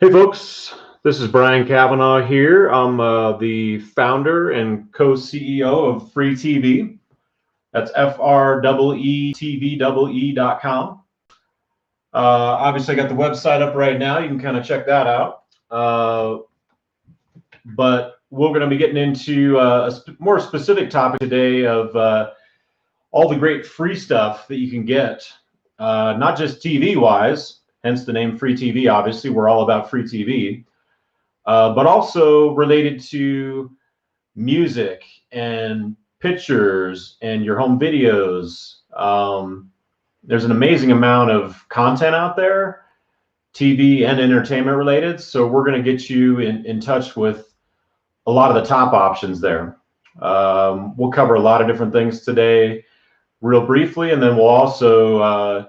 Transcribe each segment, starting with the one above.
Hey folks, this is Brian Cavanaugh here. I'm the founder and co-CEO of freeTVee. That's freeTVee.com. Obviously, I got the website up right now. You can kind of check that out. But we're going to be getting into a more specific topic today of all the great free stuff that you can get, not just TV-wise, hence the name freeTVee. Obviously, we're all about freeTVee. But also related to music and pictures and your home videos. There's an amazing amount of content out there, TV and entertainment related. So we're going to get you in touch with a lot of the top options there. We'll cover a lot of different things today real briefly, and then we'll also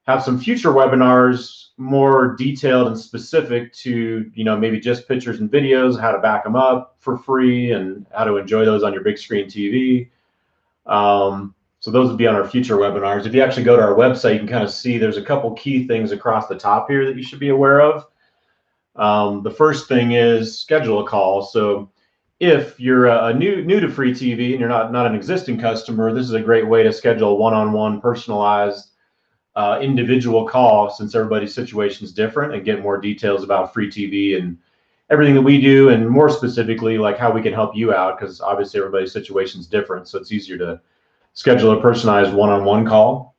have some future webinars more detailed and specific to, maybe just pictures and videos, how to back them up for free and how to enjoy those on your big screen TV. So those will be on our future webinars. If you actually go to our website, you can kind of see there's a couple key things across the top here that you should be aware of. The first thing is schedule a call. So if you're new to freeTVee and you're not an existing customer, this is a great way to schedule a one-on-one personalized individual call, since everybody's situation is different, and get more details about freeTVee and everything that we do, and more specifically like how we can help you out, because obviously everybody's situation is different, so it's easier to schedule a personalized one-on-one call.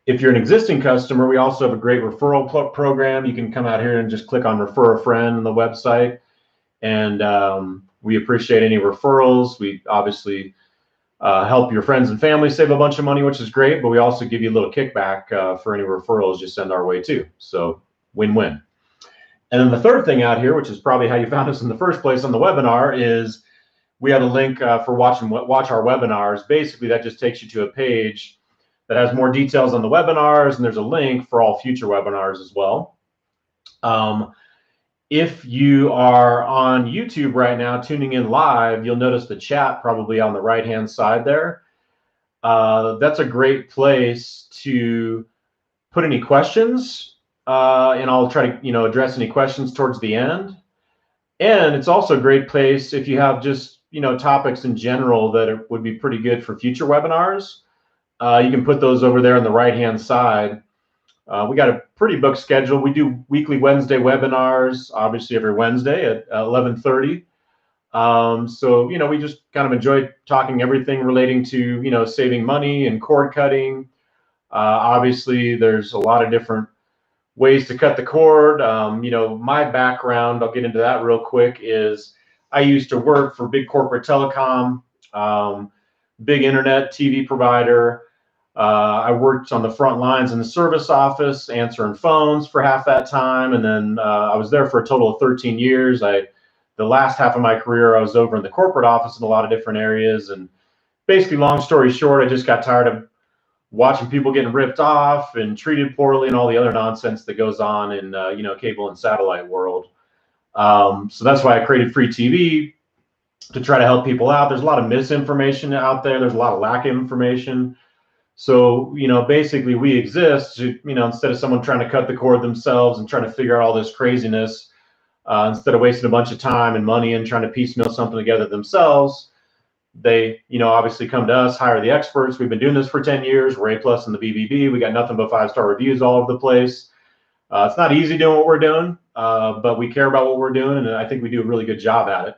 If you're an existing customer, we also have a great referral program. You can come out here and just click on refer a friend on the website, and we appreciate any referrals. We obviously help your friends and family save a bunch of money, which is great, but we also give you a little kickback for any referrals you send our way too. So win-win. And then the third thing out here, which is probably how you found us in the first place on the webinar, is we have a link for watch our webinars. Basically, that just takes you to a page that has more details on the webinars, and there's a link for all future webinars as well. If you are on YouTube right now tuning in live, you'll notice the chat probably on the right-hand side there. That's a great place to put any questions, and I'll try to address any questions towards the end. And it's also a great place if you have just topics in general that would be pretty good for future webinars. You can put those over there on the right-hand side. We got a pretty booked schedule. We do weekly Wednesday webinars, obviously every Wednesday at 11:30. So, we just kind of enjoy talking everything relating to, saving money and cord cutting. Obviously, there's a lot of different ways to cut the cord. My background, I'll get into that real quick, is I used to work for big corporate telecom, big internet TV provider. I worked on the front lines in the service office, answering phones for half that time. And then I was there for a total of 13 years. The last half of my career, I was over in the corporate office in a lot of different areas. And basically, long story short, I just got tired of watching people getting ripped off and treated poorly and all the other nonsense that goes on in, cable and satellite world. So that's why I created freeTVee, to try to help people out. There's a lot of misinformation out there. There's a lot of lack of information. So, basically we exist to, instead of someone trying to cut the cord themselves and trying to figure out all this craziness, instead of wasting a bunch of time and money and trying to piecemeal something together themselves, they, obviously come to us, hire the experts. We've been doing this for 10 years. We're A+ in the BBB. We got nothing but 5-star reviews all over the place. It's not easy doing what we're doing, but we care about what we're doing, and I think we do a really good job at it.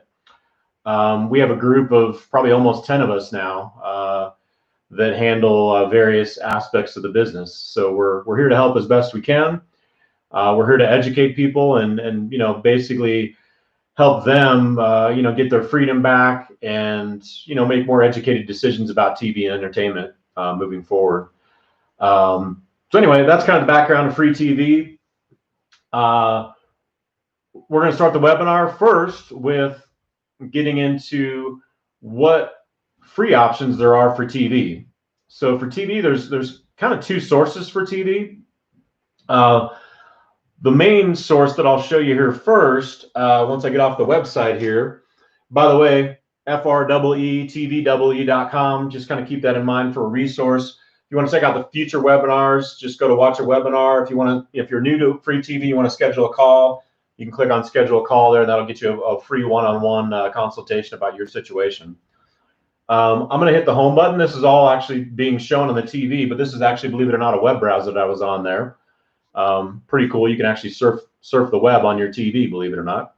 We have a group of probably almost 10 of us now that handle various aspects of the business. So we're here to help as best we can. We're here to educate people and basically help them get their freedom back and make more educated decisions about TV and entertainment moving forward. So anyway, that's kind of the background of freeTVee. We're going to start the webinar first with getting into what free options there are for TV. So for TV, there's kind of two sources for TV. The main source that I'll show you here first, once I get off the website here, by the way, freeTVee.com, just kind of keep that in mind for a resource. you want to check out the future webinars, just go to watch a webinar. If you're new to freeTVee, you want to schedule a call, you can click on schedule a call there. That'll get you a free one-on-one consultation about your situation. I'm going to hit the home button. This is all actually being shown on the TV, but this is actually, believe it or not, a web browser that I was on there. Pretty cool. You can actually surf the web on your TV, believe it or not.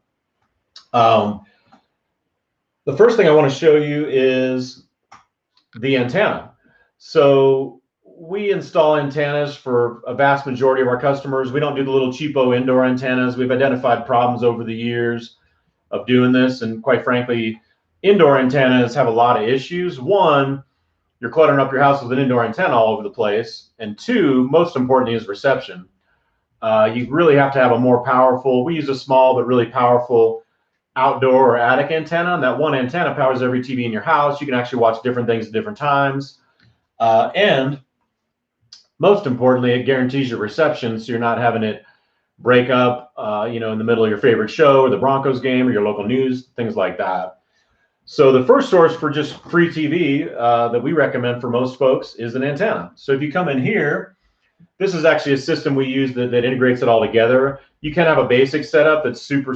The first thing I want to show you is the antenna. So we install antennas for a vast majority of our customers. We don't do the little cheapo indoor antennas. We've identified problems over the years of doing this, and quite frankly, indoor antennas have a lot of issues. One, you're cluttering up your house with an indoor antenna all over the place, and two, most importantly, is reception. You really have to have a more powerful, we use a small but really powerful outdoor or attic antenna, and that one antenna powers every TV in your house. You can actually watch different things at different times, and most importantly, it guarantees your reception, so you're not having it break up, in the middle of your favorite show or the Broncos game or your local news, things like that. So the first source for just freeTVee that we recommend for most folks is an antenna. So if you come in here, this is actually a system we use that integrates it all together. You can have a basic setup that's super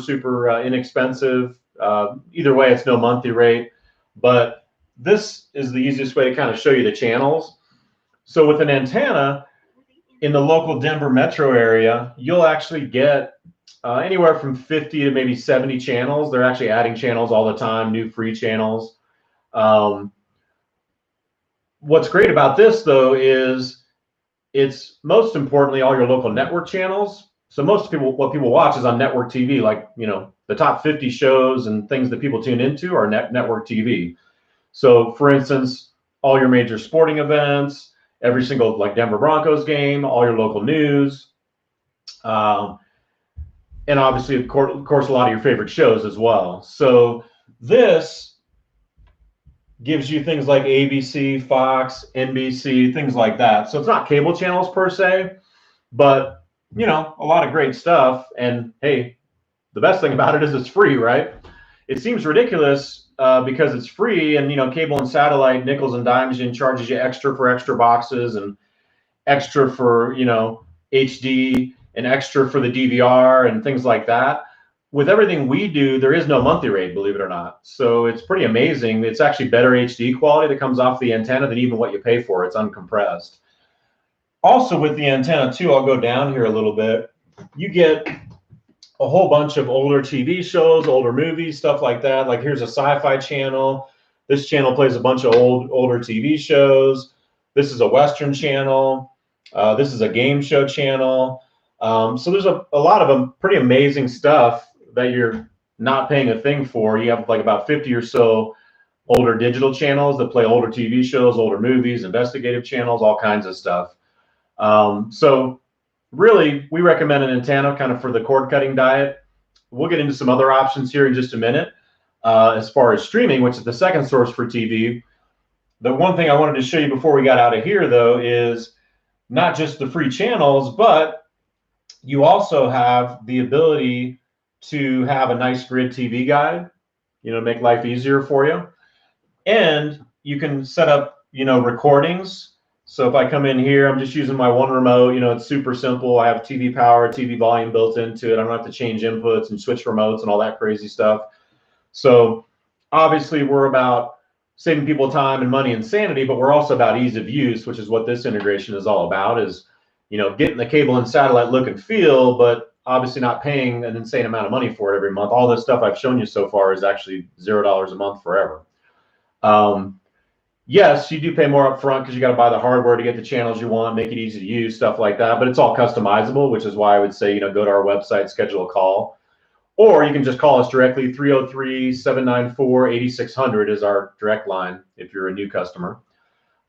inexpensive. Either way, it's no monthly rate, but this is the easiest way to kind of show you the channels. So with an antenna in the local Denver metro area, you'll actually get anywhere from 50 to maybe 70 channels. They're actually adding channels all the time, new free channels. What's great about this, though, is it's most importantly all your local network channels. So most people, what people watch is on network TV, like, the top 50 shows and things that people tune into are network TV. So for instance, all your major sporting events, every single like Denver Broncos game, all your local news, and obviously, of course, a lot of your favorite shows as well. So this gives you things like ABC, Fox, NBC, things like that. So it's not cable channels per se, but a lot of great stuff. And hey, the best thing about it is it's free, right? It seems ridiculous because it's free, and cable and satellite nickels and dimes and charges you extra for extra boxes and extra for HD and extra for the DVR and things like that. With everything we do, there is no monthly rate, believe it or not. So it's pretty amazing. It's actually better HD quality that comes off the antenna than even what you pay for. It's uncompressed. Also with the antenna too, I'll go down here a little bit. You get a whole bunch of older TV shows, older movies, stuff like that. Like here's a sci-fi channel. This channel plays a bunch of older TV shows. This is a Western channel. This is a game show channel. So there's a lot of pretty amazing stuff that you're not paying a thing for. You have like about 50 or so older digital channels that play older TV shows, older movies, investigative channels, all kinds of stuff. So really, we recommend an antenna kind of for the cord cutting diet. We'll get into some other options here in just a minute. As far as streaming, which is the second source for TV, the one thing I wanted to show you before we got out of here, though, is not just the free channels, but you also have the ability to have a nice grid TV guide, make life easier for you. And you can set up, recordings. So if I come in here, I'm just using my one remote, it's super simple. I have TV power, TV volume built into it. I don't have to change inputs and switch remotes and all that crazy stuff. So obviously we're about saving people time and money and sanity, but we're also about ease of use, which is what this integration is all about, is, getting the cable and satellite look and feel, but obviously not paying an insane amount of money for it every month. All this stuff I've shown you so far is actually $0 a month forever. Yes, you do pay more up front because you got to buy the hardware to get the channels you want, make it easy to use, stuff like that. But it's all customizable, which is why I would say, go to our website, schedule a call. Or you can just call us directly. 303-794-8600 is our direct line if you're a new customer.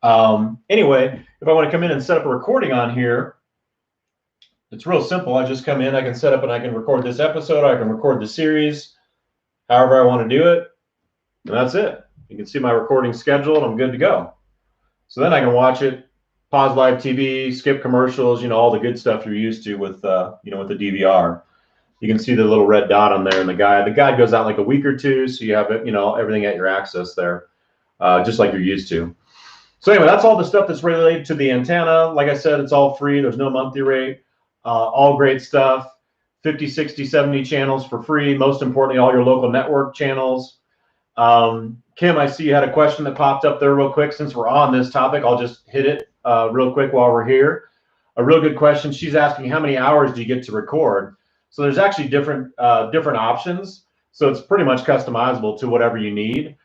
Anyway, if I want to come in and set up a recording on here, it's real simple. I just come in, I can set up and I can record this episode. I can record the series, however I want to do it. And that's it. You can see my recording schedule and I'm good to go. So then I can watch it, pause live TV, skip commercials, all the good stuff you're used to with, with the DVR. You can see the little red dot on there in the guide. The guide goes out like a week or two, so you have it, everything at your access there, just like you're used to. So anyway, that's all the stuff that's related to the antenna. Like I said, it's all free. There's no monthly rate. All great stuff. 50, 60, 70 channels for free. Most importantly, all your local network channels. Kim, I see you had a question that popped up there real quick. Since we're on this topic, I'll just hit it real quick while we're here. A real good question. She's asking, how many hours do you get to record? So there's actually different options. So it's pretty much customizable to whatever you need.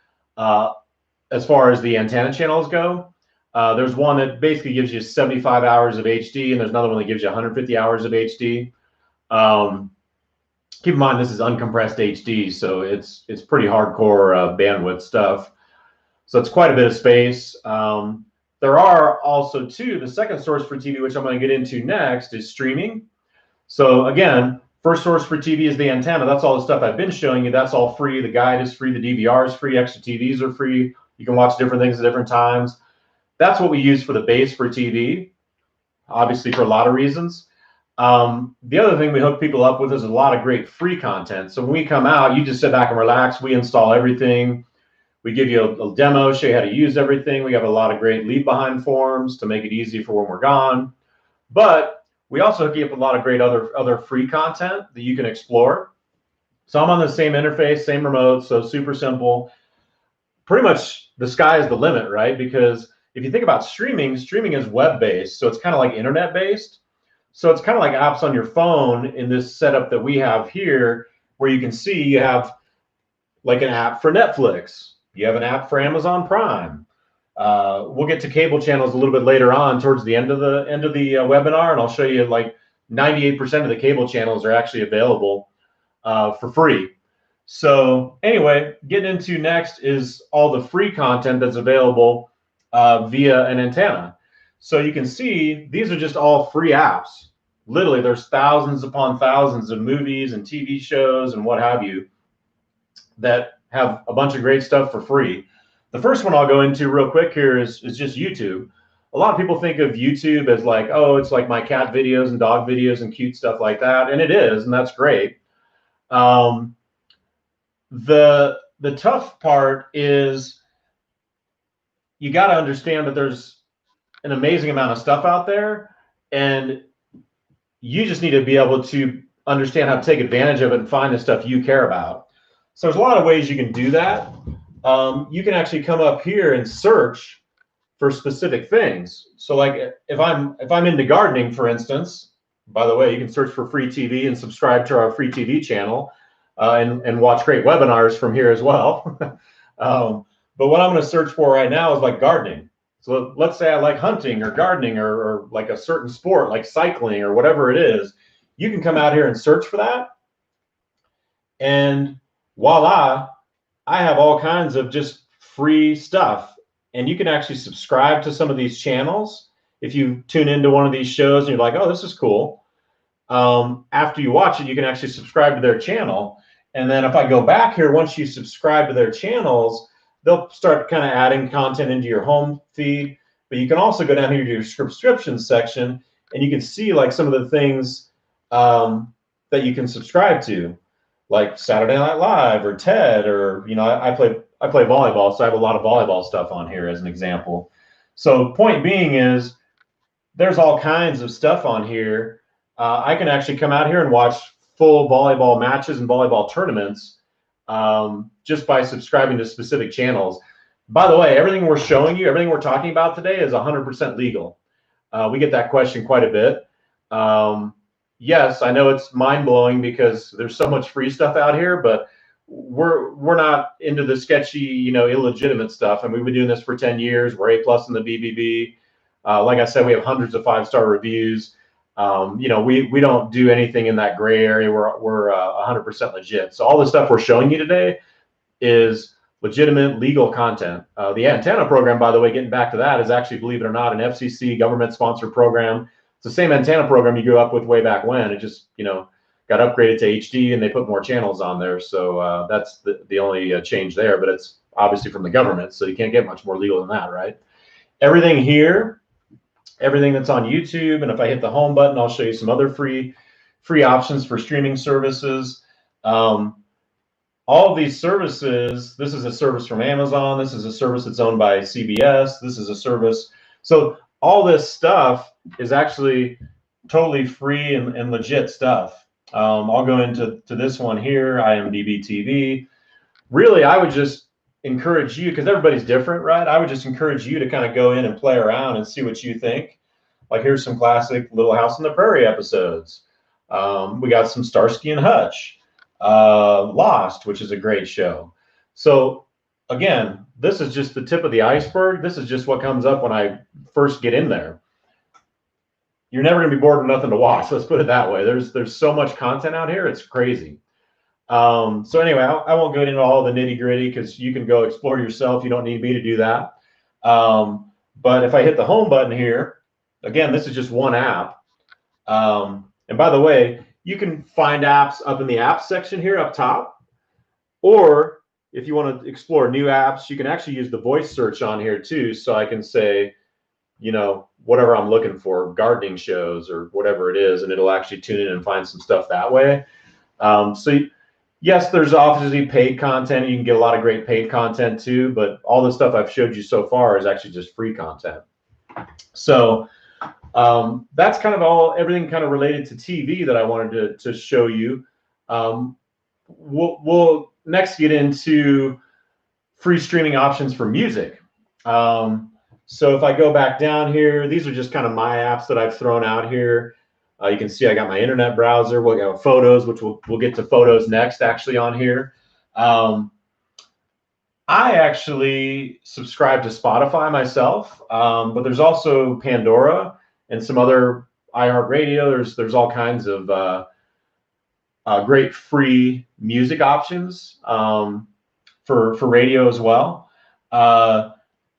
As far as the antenna channels go, there's one that basically gives you 75 hours of HD, and there's another one that gives you 150 hours of HD. Keep in mind this is uncompressed HD, so it's pretty hardcore bandwidth stuff. So it's quite a bit of space. There are also the second source for TV, which I'm going to get into next, is streaming. So again, first source for TV is the antenna. That's all the stuff I've been showing you. That's all free. The guide is free. The DVR is free. Extra TVs are free. You can watch different things at different times. That's what we use for the base for TV, obviously for a lot of reasons. The other thing we hook people up with is a lot of great free content. So when we come out, you just sit back and relax. We install everything. We give you a demo, show you how to use everything. We have a lot of great leave behind forms to make it easy for when we're gone. But we also hook you up with a lot of great other free content that you can explore. So I'm on the same interface, same remote, so super simple. Pretty much the sky is the limit, right? Because if you think about streaming is web-based, so it's kind of like internet-based. So it's kind of like apps on your phone in this setup that we have here, where you can see you have like an app for Netflix. You have an app for Amazon Prime. We'll get to cable channels a little bit later on towards the end of the webinar, and I'll show you like 98% of the cable channels are actually available for free. So anyway, getting into next is all the free content that's available via an antenna. So you can see these are just all free apps. Literally, there's thousands upon thousands of movies and TV shows and what have you that have a bunch of great stuff for free. The first one I'll go into real quick here is just YouTube. A lot of people think of YouTube as like, oh, it's like my cat videos and dog videos and cute stuff like that. And it is, and that's great. The tough part is you got to understand that there's an amazing amount of stuff out there, and you just need to be able to understand how to take advantage of it and find the stuff you care about. So there's a lot of ways you can do that. You can actually come up here and search for specific things. So like if I'm into gardening, for instance, by the way, you can search for freeTVee and subscribe to our freeTVee channel and watch great webinars from here as well. But what I'm going to search for right now is like gardening. So let's say I like hunting or gardening or like a certain sport like cycling or whatever it is. You can come out here and search for that. And voila, I have all kinds of just free stuff. And you can actually subscribe to some of these channels. If you tune into one of these shows and you're like, oh, this is cool. After you watch it, you can actually subscribe to their channel. And then if I go back here, once you subscribe to their channels, they'll start kind of adding content into your home feed. But you can also go down here to your subscriptions section, and you can see like some of the things that you can subscribe to, like Saturday Night Live or TED, or I play volleyball, so I have a lot of volleyball stuff on here as an example. So point being is there's all kinds of stuff on here. I can actually come out here and watch full volleyball matches and volleyball tournaments just by subscribing to specific channels. By the way, everything we're showing you, everything we're talking about today is 100% legal. We get that question quite a bit. Yes, I know it's mind-blowing because there's so much free stuff out here, but we're not into the sketchy, illegitimate stuff. And we've been doing this for 10 years. We're A+ in the BBB. Like I said, we have hundreds of 5-star reviews. We don't do anything in that gray area. We're 100% legit. So all the stuff we're showing you today is legitimate legal content. The antenna program, by the way, getting back to that, is actually, believe it or not, an FCC government-sponsored program. It's the same antenna program you grew up with way back when. It just, got upgraded to HD and they put more channels on there. So that's the only change there. But it's obviously from the government, so you can't get much more legal than that, right? Everything here, everything that's on YouTube, and if I hit the home button, I'll show you some other free options for streaming services. all of these services, this is a service from Amazon, this is a service that's owned by CBS, this is a service. So all this stuff is actually totally free and legit stuff. I'll go into this one here, IMDb TV. Really, I would just encourage you, because everybody's different, right? I would just encourage you to kind of go in and play around and see what you think. Like here's some classic Little House on the Prairie episodes. We got some Starsky and Hutch, Lost, which is a great show. So again, this is just the tip of the iceberg. This is just what comes up when I first get in there. You're never going to be bored with nothing to watch. Let's put it that way. There's so much content out here. It's crazy. So anyway, I won't go into all the nitty gritty because you can go explore yourself. You don't need me to do that. But if I hit the home button here, again, this is just one app. And by the way, you can find apps up in the apps section here up top. Or if you want to explore new apps, you can actually use the voice search on here too. So I can say, you know, whatever I'm looking for, gardening shows or whatever it is, and it'll actually tune in and find some stuff that way. Yes, there's obviously paid content. You can get a lot of great paid content too, but all the stuff I've showed you so far is actually just free content. So that's kind of everything kind of related to TV that I wanted to show you. We'll next get into free streaming options for music. So if I go back down here, these are just kind of my apps that I've thrown out here. You can see I got my internet browser. We'll go photos, which we'll get to photos next actually on here. I actually subscribe to Spotify myself, but there's also Pandora and some other iHeartRadio. There's all kinds of great free music options for radio as well.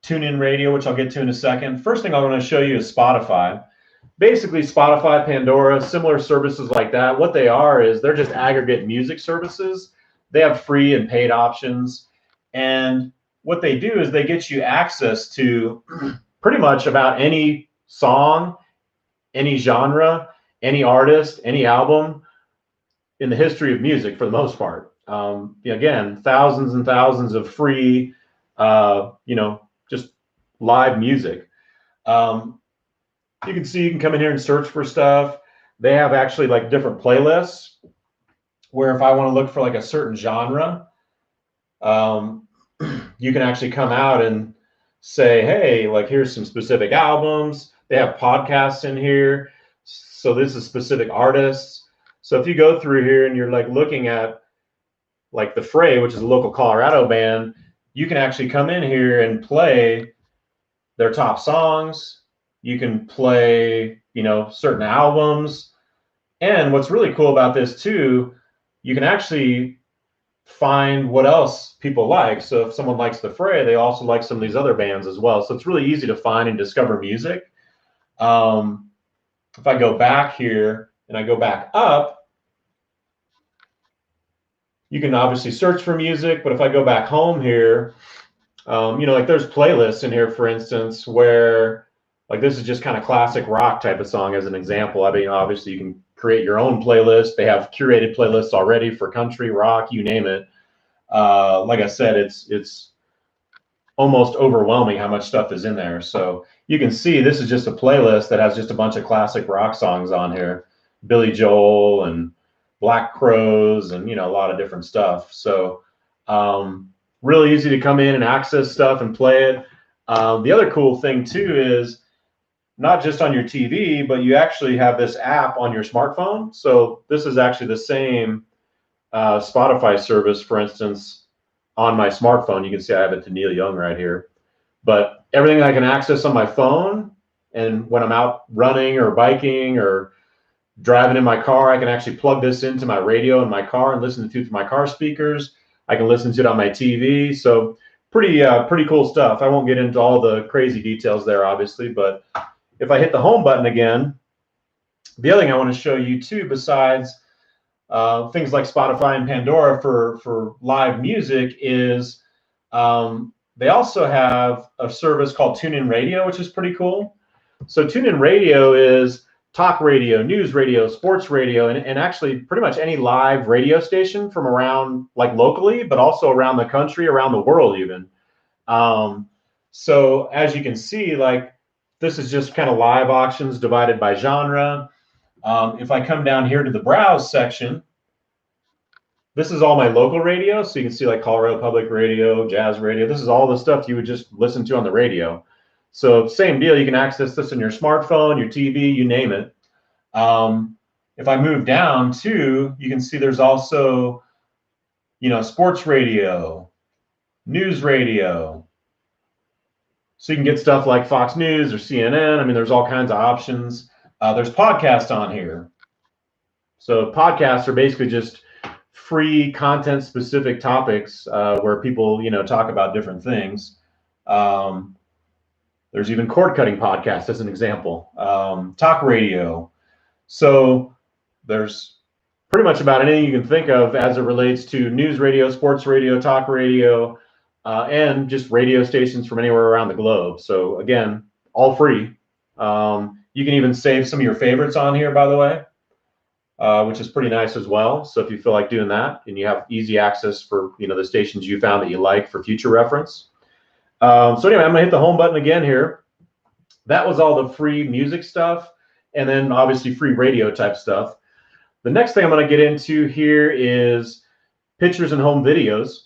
TuneIn Radio, which I'll get to in a second. First thing I'm going to show you is Spotify. Basically, Spotify, Pandora, similar services like that. What they are is they're just aggregate music services. They have free and paid options. And what they do is they get you access to pretty much about any song, any genre, any artist, any album in the history of music for the most part. Again, thousands and thousands of free, just live music. You can see you can come in here and search for stuff. They have actually like different playlists where if I want to look for like a certain genre, you can actually come out and say, hey, like here's some specific albums. They have podcasts in here. So this is specific artists. So if you go through here and you're like looking at like the Fray, which is a local Colorado band, you can actually come in here and play their top songs. You can play, certain albums. And what's really cool about this too, you can actually find what else people like. So if someone likes the Fray, they also like some of these other bands as well. So it's really easy to find and discover music. If I go back here and I go back up, you can obviously search for music, but if I go back home here, like there's playlists in here, for instance, where like this is just kind of classic rock type of song as an example. I mean, obviously you can create your own playlist. They have curated playlists already for country, rock, you name it. Like I said, it's almost overwhelming how much stuff is in there. So you can see this is just a playlist that has just a bunch of classic rock songs on here. Billy Joel and Black Crowes and, a lot of different stuff. So really easy to come in and access stuff and play it. The other cool thing too is not just on your TV, but you actually have this app on your smartphone. So this is actually the same Spotify service, for instance, on my smartphone. You can see I have it to Neil Young right here. But everything I can access on my phone, and when I'm out running or biking or driving in my car, I can actually plug this into my radio in my car and listen to it through my car speakers. I can listen to it on my TV. So pretty cool stuff. I won't get into all the crazy details there, obviously, but if I hit the home button again, the other thing I want to show you too, besides things like Spotify and Pandora for live music, is they also have a service called TuneIn Radio, which is pretty cool. So TuneIn Radio is talk radio, news radio, sports radio, and actually pretty much any live radio station from around, like locally, but also around the country, around the world even. So as you can see, like this is just kind of live auctions divided by genre. If I come down here to the browse section, this is all my local radio. So you can see like Colorado Public Radio, Jazz Radio. This is all the stuff you would just listen to on the radio. So same deal, you can access this on your smartphone, your TV, you name it. If I move down too, you can see there's also, sports radio, news radio. So you can get stuff like Fox News or CNN. I mean, there's all kinds of options. There's podcasts on here. So podcasts are basically just free content specific topics where people, talk about different things. There's even cord cutting podcasts as an example. Talk radio. So there's pretty much about anything you can think of as it relates to news radio, sports radio, talk radio, and just radio stations from anywhere around the globe. So again, all free. You can even save some of your favorites on here, by the way, which is pretty nice as well. So if you feel like doing that and you have easy access for the stations you found that you like for future reference. So anyway, I'm gonna hit the home button again here. That was all the free music stuff, and then obviously free radio type stuff. The next thing I'm gonna get into here is pictures and home videos.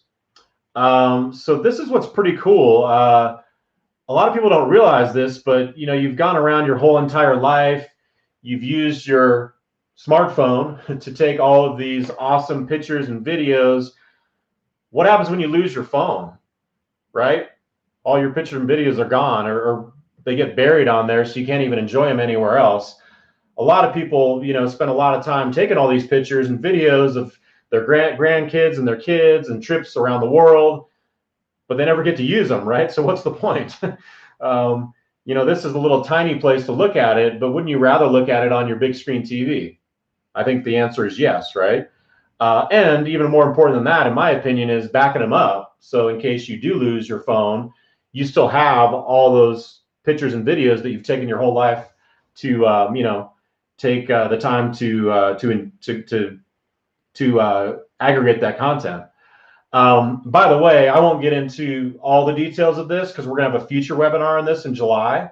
So this is what's pretty cool. A lot of people don't realize this, but you've gone around your whole entire life. You've used your smartphone to take all of these awesome pictures and videos. What happens when you lose your phone, right? All your pictures and videos are gone, or they get buried on there, so you can't even enjoy them anywhere else. A lot of people, spend a lot of time taking all these pictures and videos of their grandkids and their kids and trips around the world, but they never get to use them, right? So what's the point? This is a little tiny place to look at it, but wouldn't you rather look at it on your big screen TV? I think the answer is yes, right? And even more important than that, in my opinion, is backing them up. So in case you do lose your phone, you still have all those pictures and videos that you've taken your whole life to, take the time to aggregate that content. By the way, I won't get into all the details of this because we're going to have a future webinar on this in July.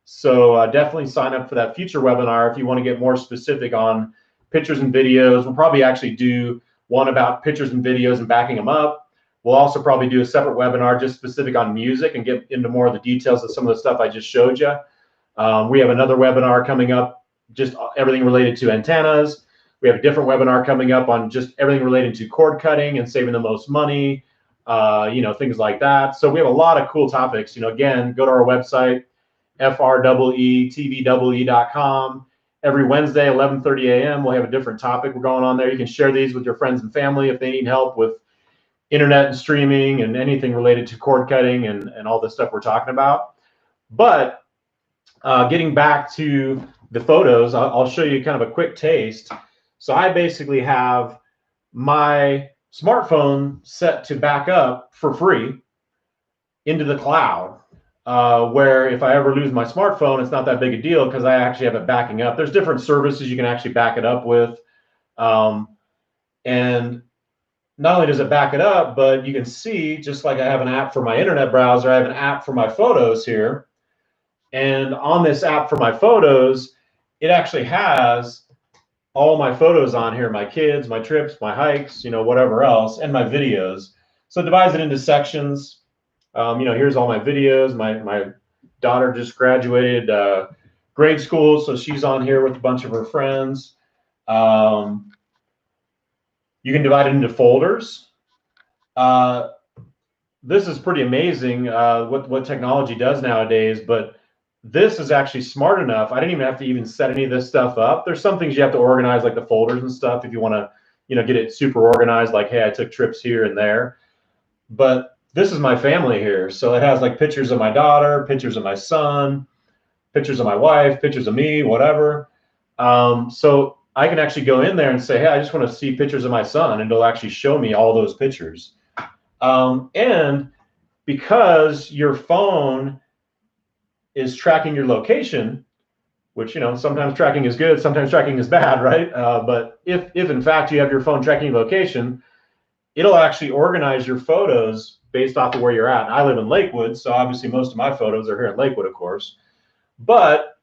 So definitely sign up for that future webinar if you want to get more specific on pictures and videos. We'll probably actually do one about pictures and videos and backing them up. We'll also probably do a separate webinar just specific on music and get into more of the details of some of the stuff I just showed you. We have another webinar coming up, just everything related to antennas. We have a different webinar coming up on just everything related to cord cutting and saving the most money, things like that. So we have a lot of cool topics. Again, go to our website, freeTVee.com. Every Wednesday, 11:30 a.m., we'll have a different topic we're going on there. You can share these with your friends and family if they need help with internet and streaming and anything related to cord cutting and all the stuff we're talking about. But getting back to the photos, I'll show you kind of a quick taste. So I basically have my smartphone set to back up for free into the cloud, where if I ever lose my smartphone, it's not that big a deal because I actually have it backing up. There's different services you can actually back it up with. And not only does it back it up, but you can see, just like I have an app for my internet browser, I have an app for my photos here. And on this app for my photos, it actually has all my photos on here, my kids, my trips, my hikes, whatever else, and my videos. So it divides it into sections. Here's all my videos. My daughter just graduated grade school, so she's on here with a bunch of her friends. You can divide it into folders. This is pretty amazing what technology does nowadays, but this is actually smart enough. I didn't even have to even set any of this stuff up. There's some things you have to organize, like the folders and stuff, if you want to, get it super organized, like, hey, I took trips here and there. But this is my family here. So it has like pictures of my daughter, pictures of my son, pictures of my wife, pictures of me, whatever. So I can actually go in there and say, hey, I just want to see pictures of my son, and it'll actually show me all those pictures. And because your phone is tracking your location, which, you know, sometimes tracking is good, sometimes tracking is bad, right? But if in fact you have your phone tracking location, it'll actually organize your photos based off of where you're at. I live in Lakewood, so obviously most of my photos are here in Lakewood, of course. But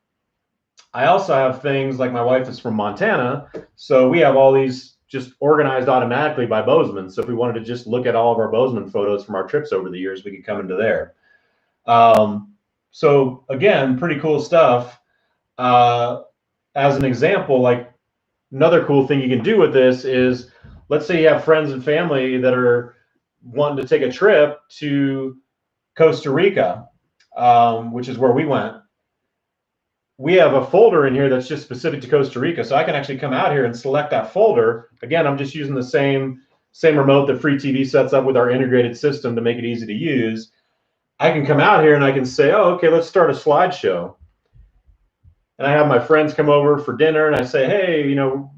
I also have things like my wife is from Montana, so we have all these just organized automatically by Bozeman. So if we wanted to just look at all of our Bozeman photos from our trips over the years, we could come into there. So again, pretty cool stuff. As an example, like another cool thing you can do with this is, let's say you have friends and family that are wanting to take a trip to Costa Rica, which is where we went. We have a folder in here that's just specific to Costa Rica. So I can actually come out here and select that folder. Again, I'm just using the same remote that freeTVee sets up with our integrated system to make it easy to use. I can come out here and I can say, oh, okay, let's start a slideshow. And I have my friends come over for dinner and I say, hey, you know,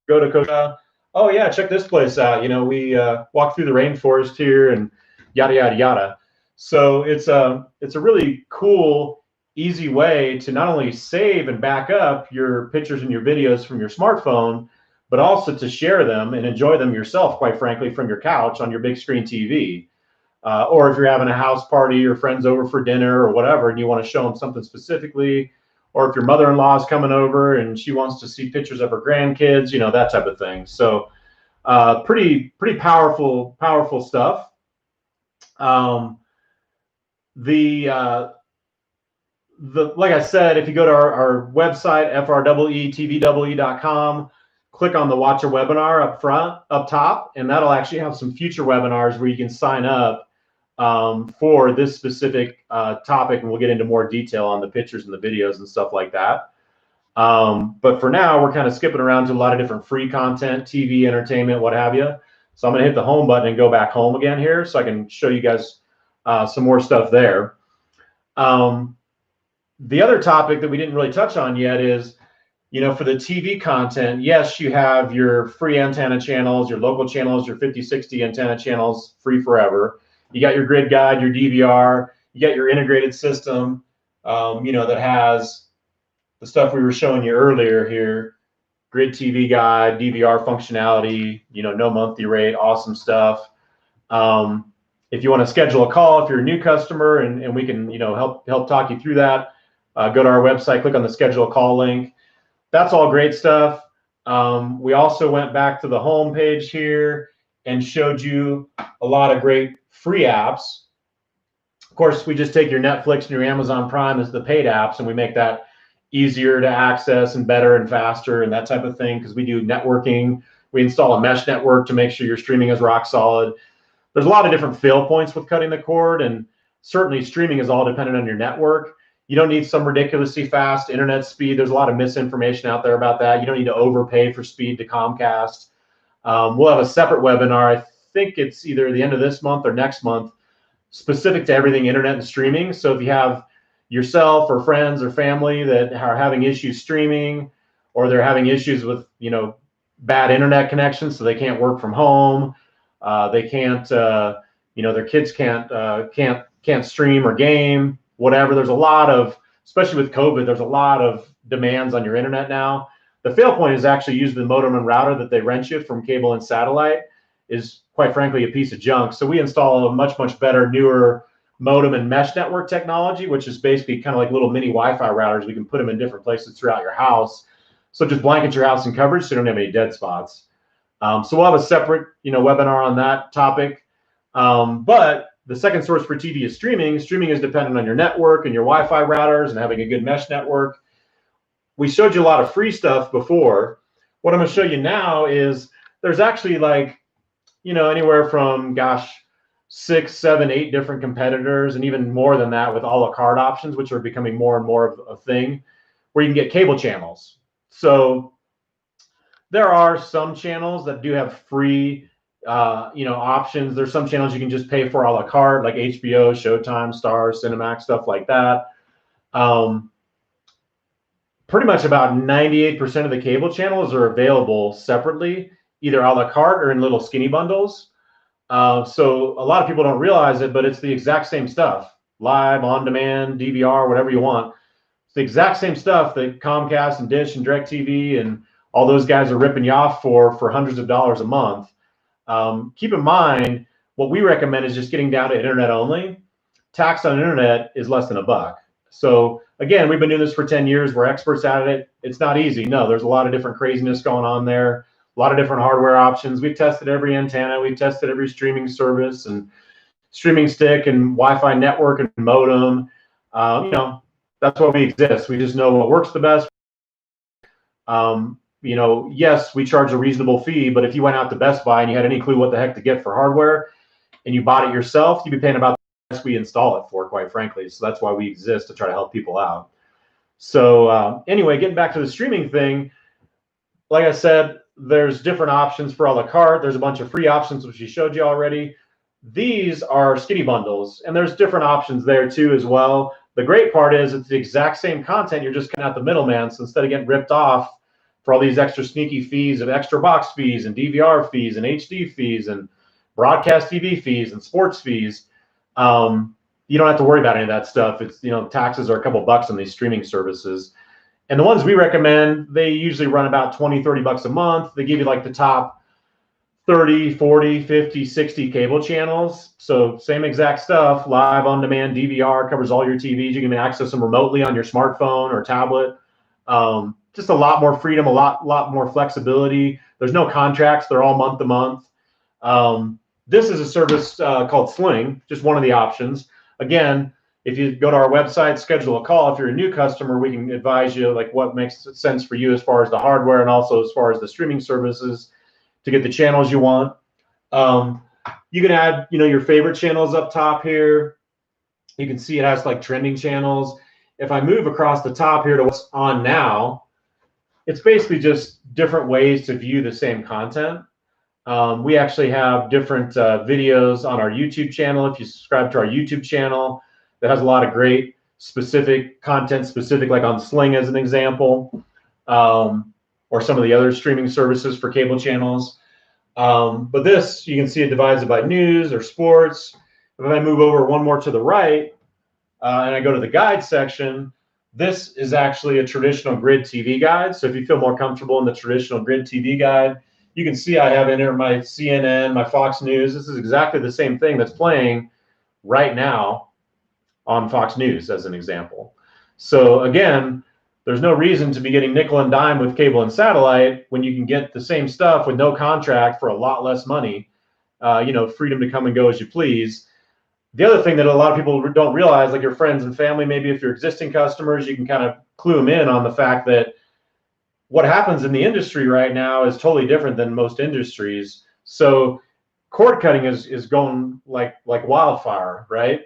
go to Costa. Oh yeah, check this place out. You know, we walk through the rainforest here and yada, yada, yada. So it's a really cool, easy way to not only save and back up your pictures and your videos from your smartphone, but also to share them and enjoy them yourself, quite frankly, from your couch on your big screen TV. Or if you're having a house party or friends over for dinner or whatever, and you want to show them something specifically, or if your mother-in-law is coming over and she wants to see pictures of her grandkids, you know, that type of thing. So pretty powerful stuff. Like I said, if you go to our website, freeTVee.com, click on the watch a webinar up top, and that'll actually have some future webinars where you can sign up for this specific topic, and we'll get into more detail on the pictures and the videos and stuff like that. But for now, we're kind of skipping around to a lot of different free content, TV, entertainment, what have you. So I'm going to hit the home button and go back home again here so I can show you guys some more stuff there. The other topic that we didn't really touch on yet is, you know, for the TV content, yes, you have your free antenna channels, your local channels, your 50/60 antenna channels, free forever. You got your grid guide, your DVR, you got your integrated system, you know, that has the stuff we were showing you earlier here, grid TV guide, DVR functionality, you know, no monthly rate, awesome stuff. If you want to schedule a call, if you're a new customer, and we can, you know, help talk you through that, go to our website, click on the schedule a call link. That's all great stuff. We also went back to the home page here and showed you a lot of great free apps. Of course, we just take your Netflix and your Amazon Prime as the paid apps, and we make that easier to access and better and faster and that type of thing, because we do networking. We install a mesh network to make sure your streaming is rock solid. There's a lot of different fail points with cutting the cord, and certainly streaming is all dependent on your network. You don't need some ridiculously fast internet speed. There's a lot of misinformation out there about that. You don't need to overpay for speed to Comcast. We'll have a separate webinar. I think it's either the end of this month or next month, specific to everything internet and streaming. So if you have yourself or friends or family that are having issues streaming, or they're having issues with, you know, bad internet connections, so they can't work from home, they can't, you know, their kids can't stream or game, whatever. There's a lot of, especially with COVID, there's a lot of demands on your internet now. The fail point is actually using the modem and router that they rent you from cable and satellite is, quite frankly, a piece of junk. So we install a much better, newer modem and mesh network technology, which is basically kind of like little mini Wi-Fi routers. We can put them in different places throughout your house. So just blanket your house in coverage so you don't have any dead spots. So we'll have a separate, you know, webinar on that topic. But the second source for TV is streaming. Streaming is dependent on your network and your Wi-Fi routers and having a good mesh network. We showed you a lot of free stuff before. What I'm going to show you now is there's actually, like, you know, anywhere from, gosh, 6, 7, 8 different competitors, and even more than that with a la carte options, which are becoming more and more of a thing, where you can get cable channels. So there are some channels that do have free, you know, options. There's some channels you can just pay for a la carte, like HBO, Showtime, Starz, Cinemax, stuff like that. Pretty much about 98% of the cable channels are available separately, either a la carte or in little skinny bundles. So a lot of people don't realize it, but it's the exact same stuff: live, on demand, DVR, whatever you want. the exact same stuff that Comcast and Dish and DirecTV and all those guys are ripping you off for hundreds of dollars a month. Keep in mind, what we recommend is just getting down to internet only. Tax on internet is less than $1. So again, we've been doing this for 10 years. We're experts at it. It's not easy. No, there's a lot of different craziness going on there, a lot of different hardware options. We've tested every antenna. We've tested every streaming service and streaming stick and Wi-Fi network and modem. You know, that's why we exist. We just know what works the best. You know, yes, we charge a reasonable fee, but if you went out to Best Buy and you had any clue what the heck to get for hardware and you bought it yourself, you'd be paying about the price we install it for, quite frankly. So that's why we exist, to try to help people out. So anyway, getting back to the streaming thing, like I said, there's different options for a la carte. There's a bunch of free options, which we showed you already. These are skinny bundles, and there's different options there too as well. The great part is it's the exact same content. You're just cutting out the middleman. So instead of getting ripped off for all these extra sneaky fees of extra box fees and DVR fees and HD fees and broadcast TV fees and sports fees, you don't have to worry about any of that stuff. It's, you know, taxes are a couple bucks on these streaming services. And the ones we recommend, they usually run about 20, 30 bucks a month. They give you like the top 30, 40, 50, 60 cable channels. So same exact stuff, live on demand DVR, covers all your TVs. You can access them remotely on your smartphone or tablet. Just a lot more freedom, a lot more flexibility. There's no contracts. They're all month to month. This is a service called Sling, just one of the options. Again, if you go to our website, schedule a call. If you're a new customer, we can advise you like what makes sense for you as far as the hardware and also as far as the streaming services to get the channels you want. You can add, you know, your favorite channels up top here. You can see it has like trending channels. If I move across the top here to what's on now, it's basically just different ways to view the same content. We actually have different videos on our YouTube channel. If you subscribe to our YouTube channel, that has a lot of great specific content, specific like on Sling as an example, or some of the other streaming services for cable channels. But this, you can see it divides it by news or sports. If I move over one more to the right, and I go to the guide section, this is actually a traditional grid TV guide. So if you feel more comfortable in the traditional grid TV guide, you can see I have in here my CNN, my Fox News. This is exactly the same thing that's playing right now on Fox News as an example. So again, there's no reason to be getting nickel and dime with cable and satellite when you can get the same stuff with no contract for a lot less money. You know, freedom to come and go as you please. The other thing that a lot of people don't realize, like your friends and family, maybe if you're existing customers, you can kind of clue them in on the fact that what happens in the industry right now is totally different than most industries. So cord cutting is going like wildfire, right?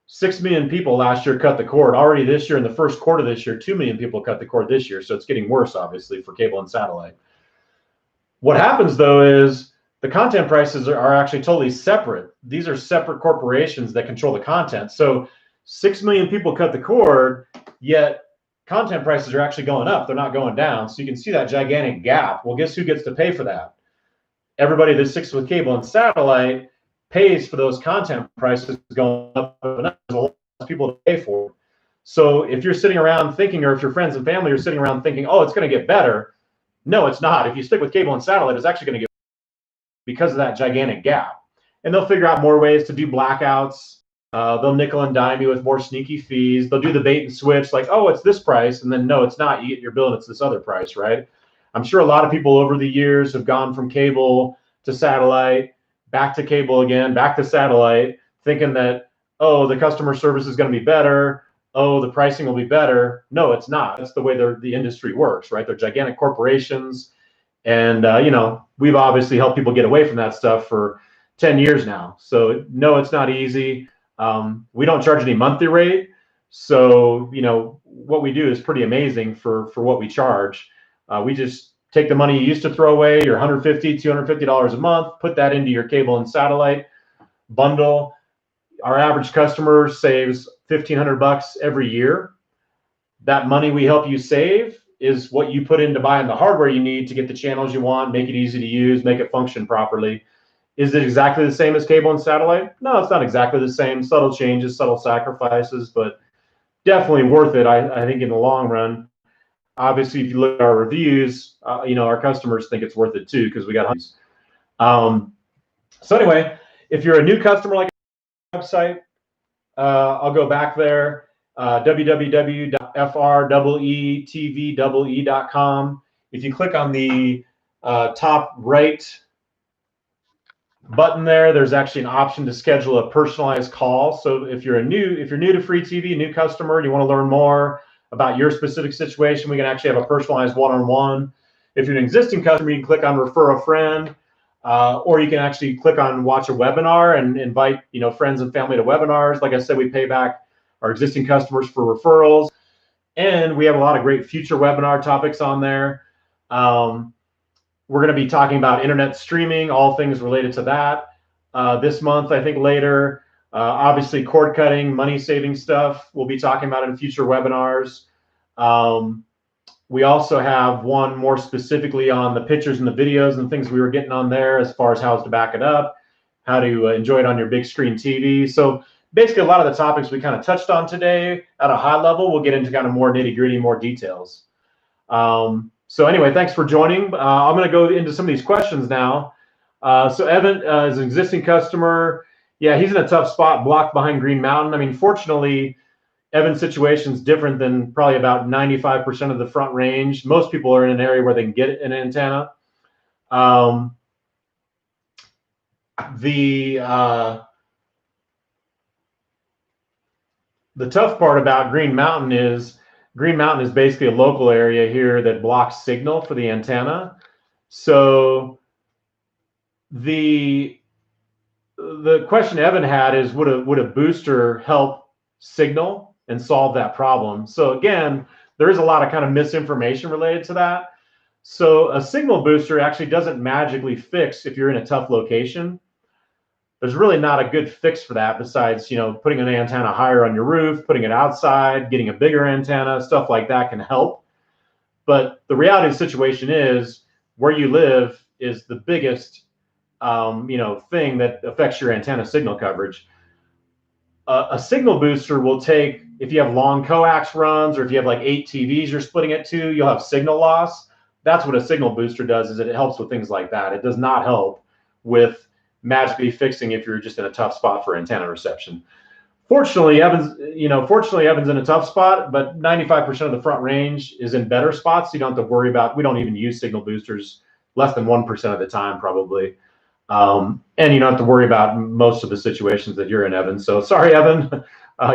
6 million people last year cut the cord. Already this year, in the first quarter this year, 2 million people cut the cord this year. So it's getting worse, obviously, for cable and satellite. What happens, though, is the content prices are actually totally separate. These are separate corporations that control the content. So 6 million people cut the cord, yet content prices are actually going up. They're not going down. So you can see that gigantic gap. Well, guess who gets to pay for that? Everybody that sticks with cable and satellite pays for those content prices going up and up. There's a lot of people to pay for it. So if you're sitting around thinking, or if your friends and family are sitting around thinking, oh, it's going to get better. No, it's not. If you stick with cable and satellite, it's actually going to get better because of that gigantic gap. And they'll figure out more ways to do blackouts. They'll nickel and dime you with more sneaky fees. They'll do the bait and switch, like, oh, it's this price, and then no, it's not. You get your bill and it's this other price, right? I'm sure a lot of people over the years have gone from cable to satellite, back to cable again, back to satellite, thinking that, oh, the customer service is going to be better. Oh, the pricing will be better. No, it's not. That's the way the industry works, right? They're gigantic corporations. And, you know, we've obviously helped people get away from that stuff for 10 years now. So, no, it's not easy. We don't charge any monthly rate. So, you know, what we do is pretty amazing for what we charge. We just take the money you used to throw away, your $150, $250 a month, put that into your cable and satellite bundle. Our average customer saves $1,500 every year. That money we help you save is what you put into buying the hardware you need to get the channels you want, make it easy to use, make it function properly. Is it exactly the same as cable and satellite? No, it's not exactly the same. Subtle changes, subtle sacrifices, but definitely worth it. I think in the long run. Obviously, if you look at our reviews, our customers think it's worth it too because we got hundreds. So anyway, if you're a new customer like our website, I'll go back there, www.freeTVee.com. If you click on the top right button there, there's actually an option to schedule a personalized call. So if you're new to freeTVee, a new customer, and you want to learn more about your specific situation, we can actually have a personalized one-on-one. If you're an existing customer, you can click on refer a friend, or you can actually click on watch a webinar and invite friends and family to webinars. Like I said, we pay back our existing customers for referrals, and we have a lot of great future webinar topics on there. We're going to be talking about internet streaming, all things related to that this month. I think later, obviously cord cutting, money saving stuff we'll be talking about in future webinars. We also have one more specifically on the pictures and the videos and things we were getting on there as far as how to back it up, how to enjoy it on your big screen TV. So basically a lot of the topics we kind of touched on today at a high level, we'll get into kind of more nitty gritty, more details. So anyway, thanks for joining. I'm going to go into some of these questions now. So Evan is an existing customer. Yeah, he's in a tough spot, blocked behind Green Mountain. I mean, fortunately, Evan's situation is different than probably about 95% of the Front Range. Most people are in an area where they can get an antenna. The tough part about Green Mountain is basically a local area here that blocks signal for the antenna. So the question Evan had is, would a booster help signal and solve that problem? So again, there is a lot of kind of misinformation related to that. So a signal booster actually doesn't magically fix if you're in a tough location. There's really not a good fix for that besides, putting an antenna higher on your roof, putting it outside, getting a bigger antenna, stuff like that can help. But the reality of the situation is where you live is the biggest, thing that affects your antenna signal coverage. A signal booster will take, if you have long coax runs or if you have like 8 TVs you're splitting it to, you'll have signal loss. That's what a signal booster does, is it helps with things like that. It does not help with magically fixing if you're just in a tough spot for antenna reception. Fortunately, Evan's in a tough spot, but 95% of the Front Range is in better spots. So you don't have to worry about, we don't even use signal boosters less than 1% of the time probably. And you don't have to worry about most of the situations that you're in, Evan. So sorry, Evan,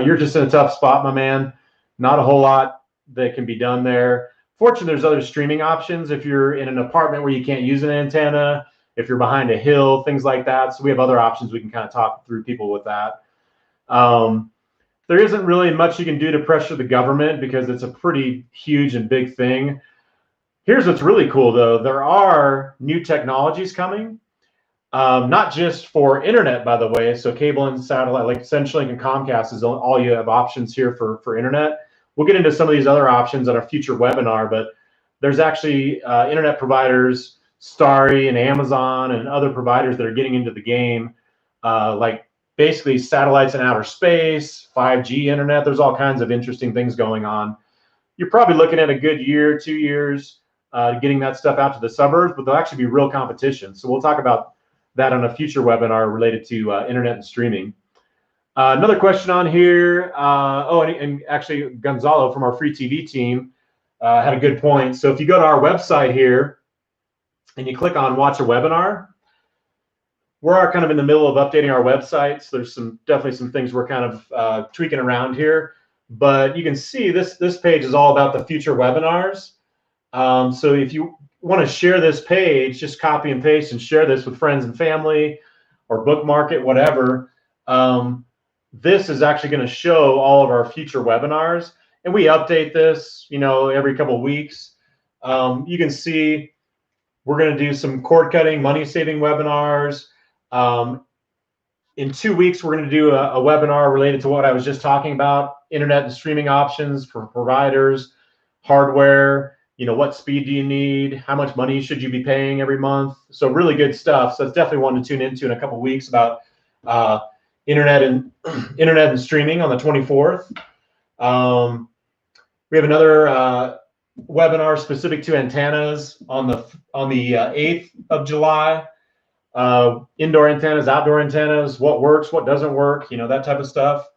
you're just in a tough spot, my man. Not a whole lot that can be done there. Fortunately, there's other streaming options if you're in an apartment where you can't use an antenna, if you're behind a hill, things like that. So we have other options we can kind of talk through people with that. There isn't really much you can do to pressure the government because it's a pretty huge and big thing. Here's what's really cool, though. There are new technologies coming, not just for internet, by the way. So cable and satellite, like Centrelink and Comcast, is all you have options here for internet. We'll get into some of these other options on a future webinar, but there's actually internet providers, Starry and Amazon and other providers that are getting into the game, like basically satellites in outer space, 5G internet. There's all kinds of interesting things going on. You're probably looking at a good year, 2 years, getting that stuff out to the suburbs, but there'll actually be real competition. So we'll talk about that on a future webinar related to internet and streaming. Another question on here. And actually Gonzalo from our freeTVee team had a good point. So if you go to our website here and you click on watch a webinar, we're kind of in the middle of updating our website. So there's definitely some things we're kind of tweaking around here. But you can see this page is all about the future webinars. So if you want to share this page, just copy and paste and share this with friends and family or bookmark it, whatever. This is actually going to show all of our future webinars. And we update this, every couple of weeks. You can see we're going to do some cord cutting, money saving webinars. In 2 weeks, we're going to do a webinar related to what I was just talking about, internet and streaming options for providers, hardware, what speed do you need, how much money should you be paying every month. So really good stuff. So it's definitely one to tune into in a couple of weeks about internet and streaming on the 24th. We have another webinar specific to antennas on the 8th of July. Indoor antennas, outdoor antennas, what works, what doesn't work, that type of stuff.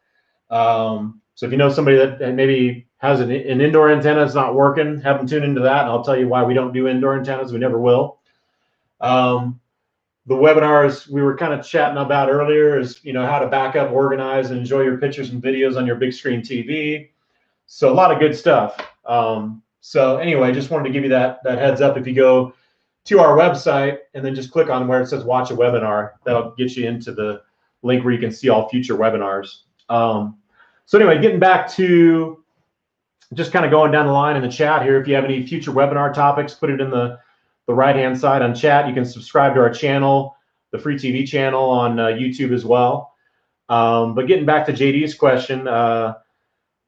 So if you know somebody that maybe has an indoor antenna that's not working, have them tune into that, and I'll tell you why we don't do indoor antennas. We never will. The webinars we were kind of chatting about earlier is, how to back up, organize, and enjoy your pictures and videos on your big screen TV. So a lot of good stuff. So anyway, just wanted to give you that heads up. If you go to our website and then just click on where it says watch a webinar, that'll get you into the link where you can see all future webinars. So anyway, getting back to just kind of going down the line in the chat here. If you have any future webinar topics, put it in the right-hand side on chat. You can subscribe to our channel, the freeTVee channel on YouTube as well. But getting back to JD's question,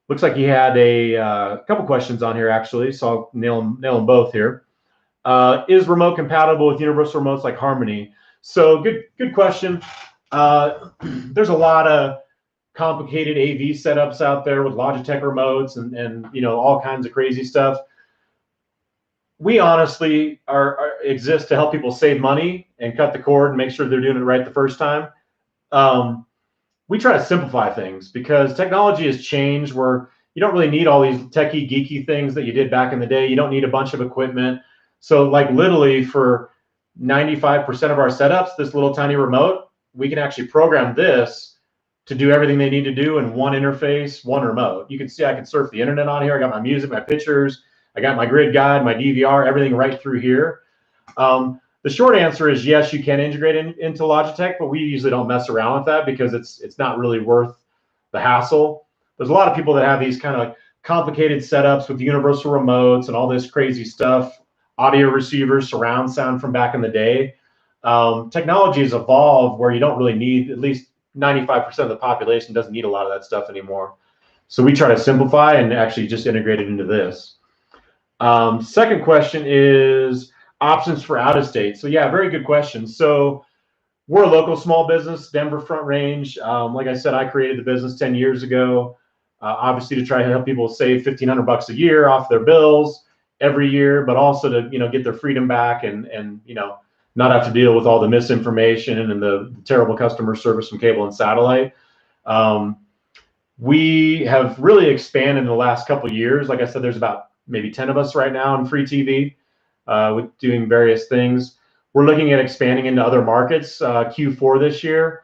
looks like he had a couple questions on here actually, so I'll nail them both here. Is remote compatible with universal remotes like Harmony? So good question. There's a lot of complicated AV setups out there with Logitech remotes and all kinds of crazy stuff. We honestly exist to help people save money and cut the cord and make sure they're doing it right the first time. We try to simplify things because technology has changed where you don't really need all these techie, geeky things that you did back in the day. You don't need a bunch of equipment. So like literally for 95% of our setups, this little tiny remote, we can actually program this to do everything they need to do in one interface, one remote. You can see I can surf the internet on here. I got my music, my pictures, I got my grid guide, my DVR, everything right through here. The short answer is yes, you can integrate into Logitech, but we usually don't mess around with that because it's not really worth the hassle. There's a lot of people that have these kind of complicated setups with universal remotes and all this crazy stuff, audio receivers, surround sound from back in the day. Technology has evolved where you don't really need, at least 95% of the population doesn't need a lot of that stuff anymore. So we try to simplify and actually just integrate it into this. Second question is options for out of state. So yeah, very good question. So we're a local small business, Denver Front Range. Like I said, I created the business 10 years ago, obviously to try to help people save $1,500 a year off their bills every year, but also to get their freedom back and not have to deal with all the misinformation and the terrible customer service from cable and satellite. We have really expanded in the last couple of years. Like I said, there's about maybe 10 of us right now in freeTVee with doing various things. We're looking at expanding into other markets Q4 this year.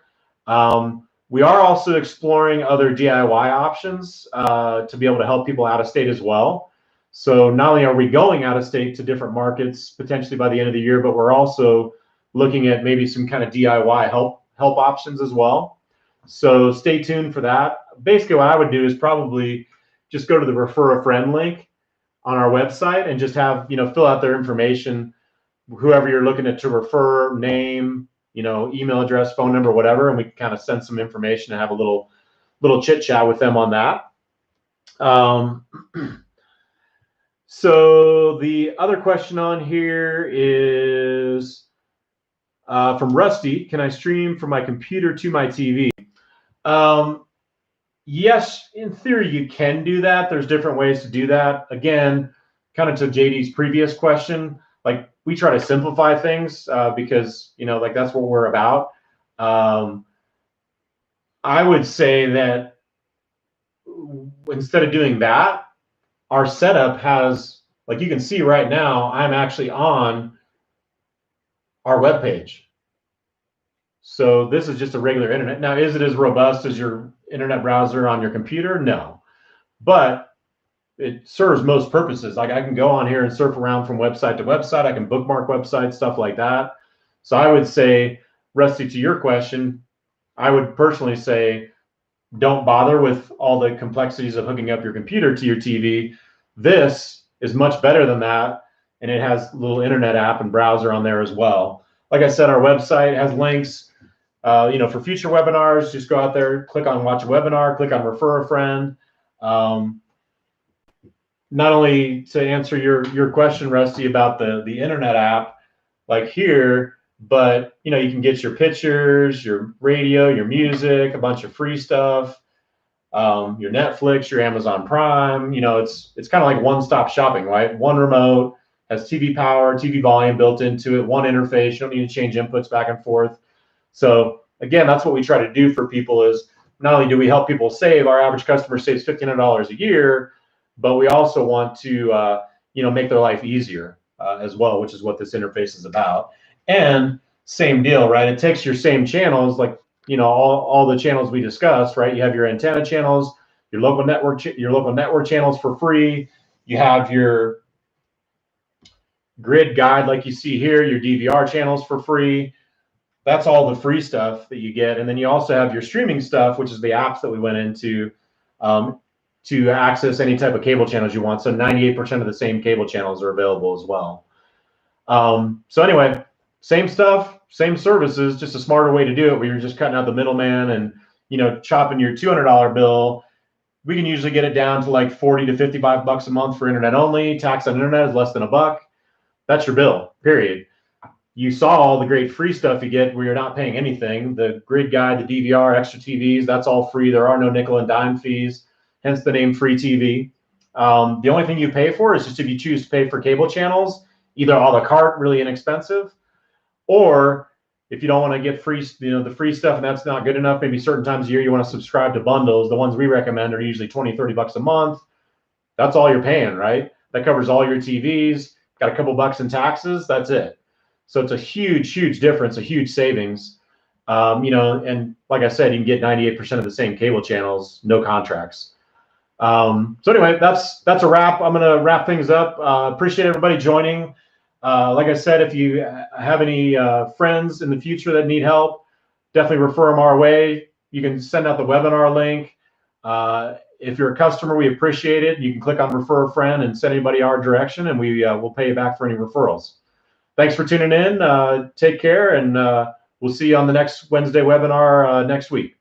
We are also exploring other DIY options to be able to help people out of state as well. So not only are we going out of state to different markets potentially by the end of the year, but we're also looking at maybe some kind of DIY help options as well. So stay tuned for that. Basically what I would do is probably just go to the refer a friend link on our website and just have, fill out their information, whoever you're looking to refer, name, email address, phone number, whatever, and we can kind of send some information and have a little chit chat with them on that. So the other question on here is from Rusty. Can I stream from my computer to my TV? Yes, in theory, you can do that. There's different ways to do that. Again, kind of to JD's previous question, like we try to simplify things because, like that's what we're about. I would say that instead of doing that, our setup has, like you can see right now, I'm actually on our web page. So this is just a regular internet. Now, is it as robust as your internet browser on your computer? No, but it serves most purposes. Like I can go on here and surf around from website to website. I can bookmark websites, stuff like that. So I would say, Rusty, to your question, I would personally say, don't bother with all the complexities of hooking up your computer to your TV. This is much better than that, and it has a little internet app and browser on there as well. Like I said, our website has links, for future webinars. Just go out there, click on watch a webinar, click on refer a friend. Not only to answer your question, Rusty, about the internet app, like here, but you can get your pictures, your radio, your music, a bunch of free stuff. your Netflix, your Amazon Prime. You know, it's kind of like one-stop shopping, right? One remote, has TV power, TV volume built into it, one interface. You don't need to change inputs back and forth. So again, that's what we try to do for people is not only do we help people save, our average customer saves $1,500 a year, but we also want to make their life easier as well, which is what this interface is about. And same deal, right? It takes your same channels, like all the channels we discussed, right? You have your antenna channels, your local network channels for free. You have your grid guide, like you see here, your DVR channels for free. That's all the free stuff that you get. And then you also have your streaming stuff, which is the apps that we went into to access any type of cable channels you want. So 98% of the same cable channels are available as well. So anyway, same stuff, same services, just a smarter way to do it where you're just cutting out the middleman and, chopping your $200 bill. We can usually get it down to like 40 to 55 bucks a month for internet only. Tax on internet is less than $1. That's your bill, period. You saw all the great free stuff you get where you're not paying anything. The grid guide, the DVR, extra TVs, that's all free. There are no nickel and dime fees, hence the name freeTVee. The only thing you pay for is just if you choose to pay for cable channels, either a la carte, really inexpensive, or if you don't want to get free, the free stuff and that's not good enough, maybe certain times a year you want to subscribe to bundles. The ones we recommend are usually 20, 30 bucks a month. That's all you're paying, right? That covers all your TVs. Got a couple bucks in taxes, that's it. So it's a huge, huge difference, a huge savings. And like I said, you can get 98% of the same cable channels, no contracts. So anyway, that's a wrap. I'm going to wrap things up. Appreciate everybody joining. Like I said, if you have any friends in the future that need help, definitely refer them our way. You can send out the webinar link. If you're a customer, we appreciate it. You can click on refer a friend and send anybody our direction, and we will pay you back for any referrals. Thanks for tuning in. Take care, and we'll see you on the next Wednesday webinar next week.